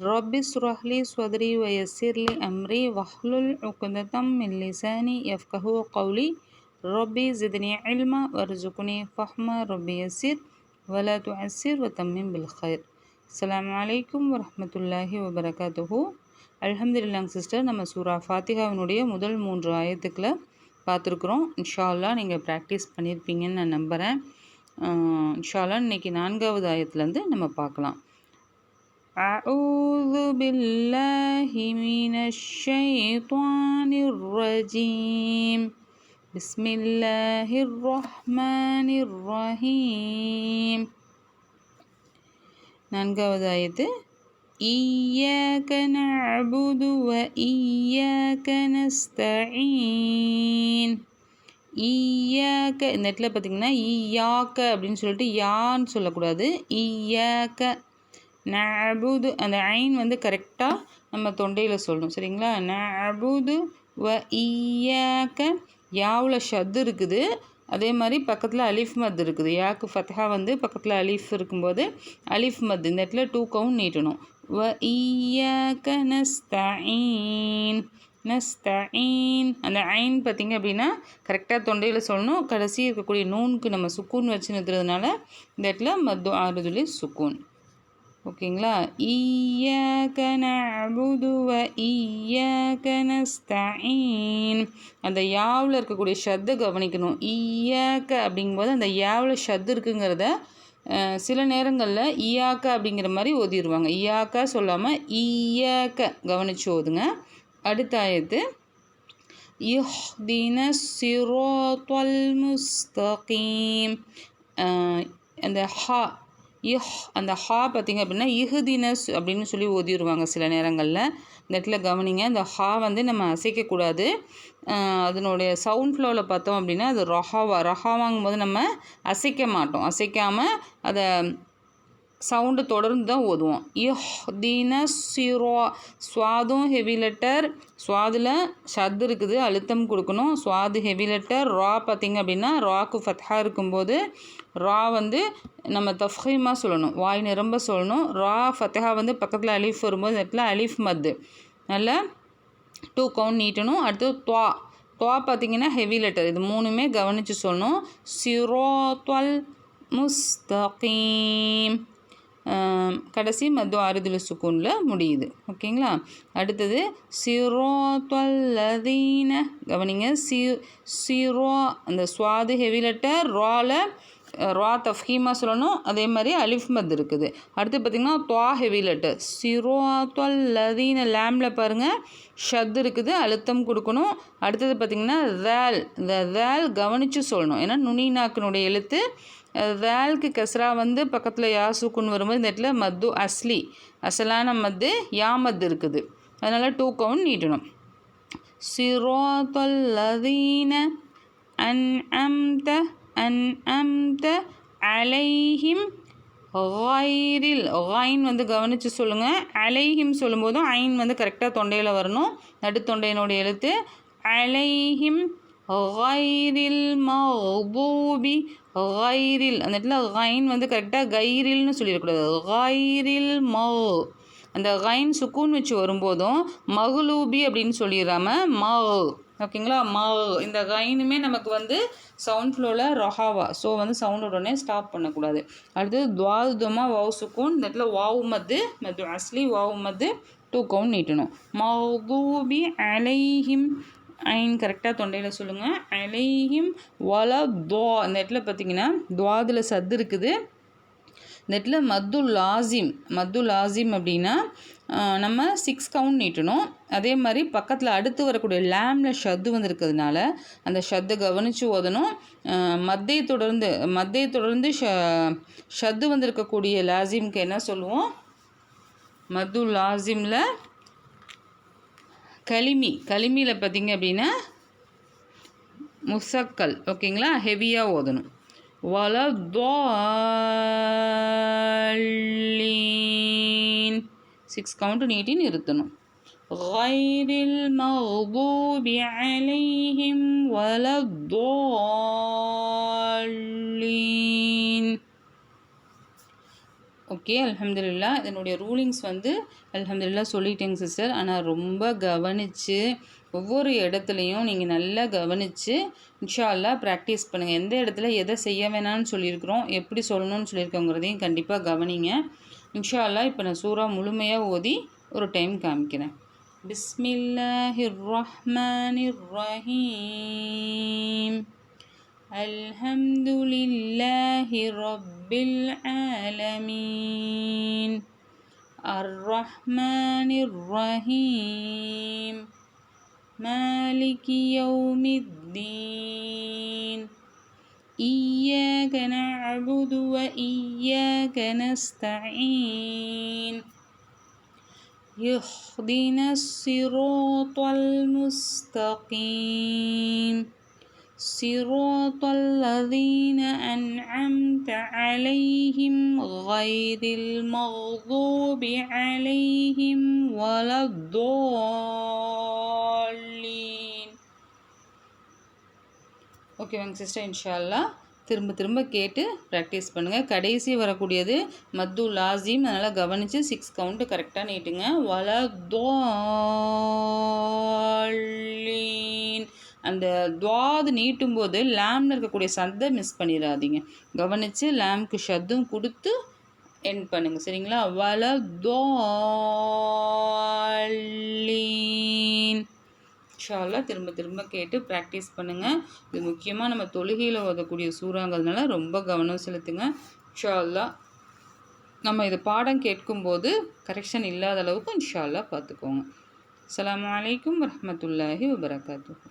رب اشرح لي صدري ويسر لي أمري واحلل عقدة من لساني يفقهوا قولي ربي زدني علما وارزقني فهما ربي يسر ولا تعسر وتمم بالخير. السلام عليكم ورحمة الله وبركاته. அல்ஹம்துலில்லாஹ் சிஸ்டர், நம்ம சூரா ஃபாத்திஹாவினுடைய முதல் 3 ஆயத்துக்களை பார்த்துருக்குறோம். இன்ஷா அல்லாஹ் நீங்கள் ப்ராக்டிஸ் பண்ணியிருப்பீங்கன்னு நான் நம்புகிறேன். இன்ஷா அல்லாஹ் இன்னைக்கு 4வது ஆயத்துலேருந்து நம்ம பார்க்கலாம். أعوذ بالله من الشيطان الرجيم. بسم الله الرحمن الرحيم. 4வது ஆயத்து. إياك نعبد وإياك نستعين. ஈயாக்க இந்த இடத்துல பார்த்திங்கன்னா ஈயாக்க அப்படின்னு சொல்லிட்டு யான்னு சொல்லக்கூடாது. ஈயாக்க நஅபுது, அந்த ஐன் வந்து கரெக்டாக நம்ம தொண்டையில் சொல்லணும், சரிங்களா? நஅபுது வ ஈயாக்க, யாவில் ஷத்து இருக்குது, அதே மாதிரி பக்கத்தில் அலிஃப் மத் இருக்குது. யாக்கு ஃபத்ஹா வந்து பக்கத்தில் அலிஃப் இருக்கும்போது அலிஃப் மத் இந்த இடத்துல 2 கவுண்ட் நீட்டணும். வ ஈயாக்க நஸ்தஈன். நஸ்தஈன் அந்த ஐன் பார்த்திங்க அப்படின்னா கரெக்டாக தொண்டையில் சொல்லணும். கடைசி இருக்கக்கூடிய நூனுக்கு நம்ம சுக்கூன் வச்சு நிறுத்துறதுனால இந்த இடத்துல மத்து ஆறுதுலி சுக்கூன். ஓகேங்களா? ஈயாக்க நஅபுது வ ஈயாக்க நஸ்தஈன். அந்த யாவில் இருக்கக்கூடிய ஷத்தை கவனிக்கணும். ஈயாக்க அப்படிங்கும்போது அந்த யாவில் ஷத்து இருக்குங்கிறத சில நேரங்களில் ஈயாக்க அப்படிங்கிற மாதிரி ஓதிடுவாங்க. ஈயாக்கா சொல்லாமல் ஈயாக்க கவனித்து ஓதுங்க. அடுத்த ஆயத்து. இஹ்தினஸ் சிராத்தல் முஸ்தகீம். அந்த ஹா அந்த ஹா பார்த்திங்க அப்படின்னா இஹ்தினஸ் அப்படின்னு சொல்லி ஓதிடுவாங்க சில நேரங்களில். இந்த இடத்துல கவனிங்க, இந்த ஹா வந்து நம்ம அசைக்கக்கூடாது. அதனுடைய சவுண்ட் ஃப்ளோவில் பார்த்தோம் அப்படின்னா அது ரஹாவாங்கும் போது நம்ம அசைக்க மாட்டோம். அசைக்காமல் அதை சவுண்டு தொடர்ந்து தான் ஓதுவோம். இஹ்தினஸ் சிரா. ஸ்வாதும் ஹெவி லெட்டர், ஸ்வாதில் ஷத் இருக்குது, அழுத்தம் கொடுக்கணும். ஸ்வாது ஹெவி லெட்டர். ரா பார்த்திங்க அப்படின்னா ராக்கு ஃபத்ஹா இருக்கும்போது ரா வந்து நம்ம தஃப்ஹீமாக சொல்லணும், வாய் நிரம்ப சொல்லணும். ரா ஃபத்ஹா வந்து பக்கத்தில் அலிஃப் வரும்போது இடத்துல அலிஃப் மத்து நல்லா 2 கவுண்ட் நீட்டணும். அடுத்து துவா. துவா பார்த்திங்கன்னா ஹெவி லெட்டர். இது 3மே கவனித்து சொல்லணும். சிராத்தல் முஸ்தகீம். கடைசி மத்து ஆறுதுல சுக்கூனில் முடியுது. ஓகேங்களா? அடுத்தது சிராத்தல்லதீன. கவனிங்க, சிரா அந்த ஸ்வாது ஹெவி லெட்டர், ரா தஃப்ஹீமாக சொல்லணும். அதே மாதிரி அலிஃப் மத் இருக்குது. அடுத்து பார்த்திங்கன்னா துவா ஹெவி லெட்டர். சிராத்தல்லதீன லேமில் பாருங்கள் ஷத் இருக்குது, அழுத்தம் கொடுக்கணும். அடுத்தது பார்த்திங்கன்னா தேல். இந்த தேல் கவனித்து சொல்லணும், ஏன்னா நுனிநாக்கினுடைய எழுத்து. வேல்க்கு கஸ்ரா வந்து பக்கத்தில் யா சுக்குன் வரும்போது இந்த இடத்துல மத்து அஸ்லி, அசலான மத்து யா மத்து இருக்குது. அதனால் 2 கவுண்ட் நீட்டணும். சிராத்தல்லதீன அன்அம்த அலைஹிம் கைரில். ஐன் வந்து கவனித்து சொல்லுங்கள். அலைஹிம் சொல்லும்போதும் ஐன் வந்து கரெக்டாக தொண்டையில் வரணும், நடுத்தொண்டையினுடைய எழுத்து. அலைஹிம் கைரில் மக்தூபி. கைரில் அந்த இடத்துல கைன் வந்து கரெக்டாக கைரில்னு சொல்லிடக்கூடாது. கைரில் அந்த கைன் சுக்கூன் வச்சு வரும்போதும் மகுலூபி அப்படின்னு சொல்லிடாமல் ஓகேங்களா? இந்த கைனுமே நமக்கு வந்து சவுண்ட் ஃப்ளோவில் ரஹாவா, ஸோ வந்து சவுண்ட் உடனே ஸ்டாப் பண்ணக்கூடாது. அடுத்தது துவா வாவ் சுக்கூன். இந்த இடத்துல வாவு மத்து அஸ்லி வாவு மத்து 2 கவுண்ட் நீட்டணும். மக்தூபி அலைஹிம். ஐன் கரெக்டாக தொண்டையில் சொல்லுங்கள். அலைஹிம் வல துவா. இந்த இடத்துல பார்த்திங்கன்னா துவாதில் சத்து இருக்குது. இந்த இடத்துல மத்து லாசிம் அப்படின்னா நம்ம 6 கவுண்ட் நீட்டணும். அதே மாதிரி பக்கத்தில் அடுத்து வரக்கூடிய லேமில் ஷத்து வந்துருக்கிறதுனால அந்த ஷத்தை கவனித்து ஓதணும். மத்தை தொடர்ந்து ஷத்து வந்திருக்கக்கூடிய லாசிம்க்கு என்ன சொல்லுவோம்? மத்து லாசிமில் கலிமியில் பார்த்திங்க அப்படின்னா முசக்கல். ஓகேங்களா? ஹெவியாக ஓதணும். வலதாலீன் 6 கவுண்ட் நீட்டி நிறுத்தணும். கைரில் மக்தூபி அலைஹிம் வலதாலீன். ஓகே, அல்ஹம்துலில்லாஹ். இதனுடைய ரூலிங்ஸ் வந்து அல்ஹம்துலில்லாஹ் சொல்லிட்டேங்க சிஸ்டர். ஆனால் ரொம்ப கவனித்து ஒவ்வொரு இடத்துலையும் நீங்கள் நல்லா கவனித்து இன்ஷா அல்லாஹ் ப்ராக்டிஸ் பண்ணுங்கள். எந்த இடத்துல எதை செய்ய வேணாம்னு சொல்லியிருக்கிறோம், எப்படி சொல்லணும்னு சொல்லியிருக்கோங்கிறதையும் கண்டிப்பாக கவனிங்க. இன்ஷா அல்லாஹ் இப்போ நான் சூறா முழுமையாக ஓதி ஒரு டைம் காமிக்கிறேன். பிஸ்மில்லாஹிர் ரஹ்மானிர் ரஹீம். அல்ஹம்துலில்லாஹி ரப்பில் ஆலமீன். அர்ரஹ்மானிர் ரஹீம். மாலிகி யௌமித்தீன். இய்யாக நஅபுது வ இய்யாக நஸ்தஈன். இஹ்தினஸ் ஸிராத்தல் முஸ்தகீம். صراط الذين أنعمت عليهم غير المغضوب عليهم ولا الضالين. ஓகேவாங்க சிஸ்டர், இன்ஷா அல்லாஹ் திரும்ப கேட்டு ப்ராக்டிஸ் பண்ணுங்கள். கடைசி வரக்கூடியது மத்து லாசிம், அதனால் கவனித்து 6 கவுண்ட்டு கரெக்டாக நீட்டுங்க. வல தோல்லீன், அந்த துவாது நீட்டும்போது லேமில் இருக்கக்கூடிய சத்தை மிஸ் பண்ணிடாதீங்க. கவனித்து லேம்க்கு ஷத்தும் கொடுத்து எண்ட் பண்ணுங்கள், சரிங்களா? வல தோல்லீன். இன்ஷா அல்லாஹ் திரும்ப கேட்டு ப்ராக்டிஸ் பண்ணுங்கள். இது முக்கியமாக நம்ம தொழுகையில் ஓதக்கூடிய சூறாங்கிறதுனால ரொம்ப கவனம் செலுத்துங்க. இன்ஷா அல்லாஹ் நம்ம இது பாடம் கேட்கும்போது கரெக்ஷன் இல்லாத அளவுக்கு இன்ஷா அல்லாஹ் பார்த்துக்கோங்க. அஸ்ஸலாமு அலைக்கும் வரஹ்மத்துல்லாஹி வபரகாத்துஹு.